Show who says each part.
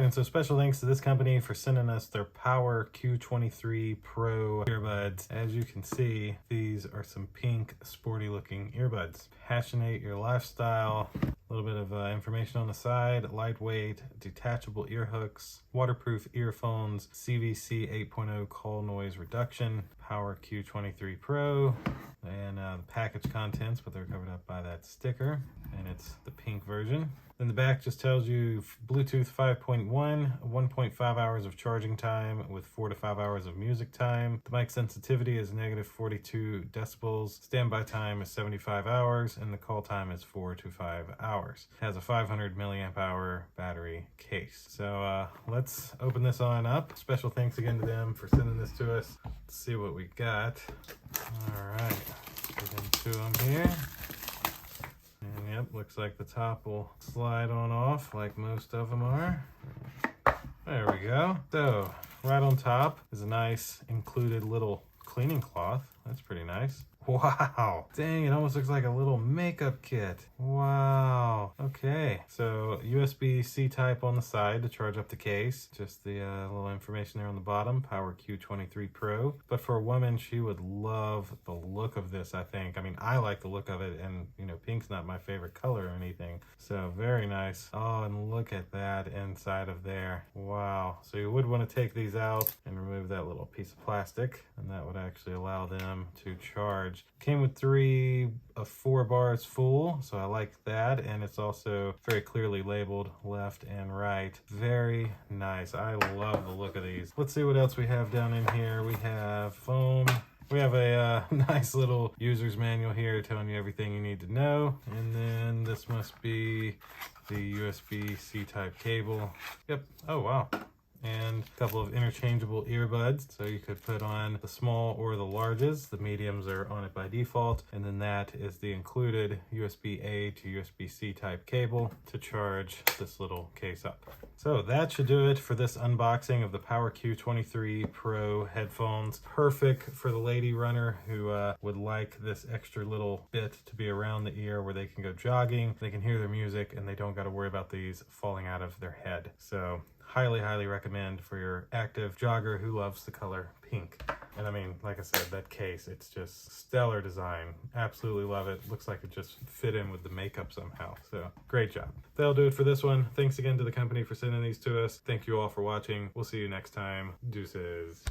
Speaker 1: and so special thanks to this company for sending us their Power Q23 Pro earbuds. As you can see, these are some pink, sporty looking earbuds. Passionate your lifestyle. A little bit of information on the side. Lightweight, detachable ear hooks, waterproof earphones, CVC 8.0 call noise reduction, Power Q23 Pro, and the package contents, but they're covered up by that sticker, and it's the pink version. Then the back just tells you Bluetooth 5.1, 1.5 hours of charging time with 4 to 5 hours of music time. The mic sensitivity is negative 42 decibels. Standby time is 75 hours, and the call time is 4 to 5 hours. It has a 500 milliamp hour battery case. So let's open this on up. Special thanks again to them for sending this to us. Let's see what we got. All right, let's get into them here. And yep, looks like the top will slide on off like most of them are. There we go. So right on top is a nice included little cleaning cloth. That's pretty nice. Wow, dang, it almost looks like a little makeup kit. Wow, okay. So USB-C type on the side to charge up the case. Just the little information there on the bottom, Power Q23 Pro. But for a woman, she would love the look of this, I think. I mean, I like the look of it, and you know, pink's not my favorite color or anything. So very nice. Oh, and look at that inside of there. Wow. So you would want to take these out and remove that little piece of plastic, and that would actually allow them to charge. Came with 3 of 4 bars full, so I like that, and it's also very clearly labeled left and right. Very nice. I love the look of these. Let's see what else we have down in here. We have foam. We have a nice little user's manual here telling you everything you need to know, and then this must be the USB-C type cable. Yep. Oh wow. And a couple of interchangeable earbuds, so you could put on the small or the larges. The mediums are on it by default, and then that is the included USB-A to USB-C type cable to charge this little case up. So that should do it for this unboxing of the Power Q23 Pro headphones. Perfect for the lady runner who would like this extra little bit to be around the ear where they can go jogging, they can hear their music, and they don't got to worry about these falling out of their head. So highly recommend for your active jogger who loves the color pink. And I mean, like I said, that case, it's just stellar design. Absolutely love it. Looks like it just fit in with the makeup somehow. So great job. That'll do it for this one. Thanks again to the company for sending these to us. Thank you all for watching. We'll see you next time. Deuces.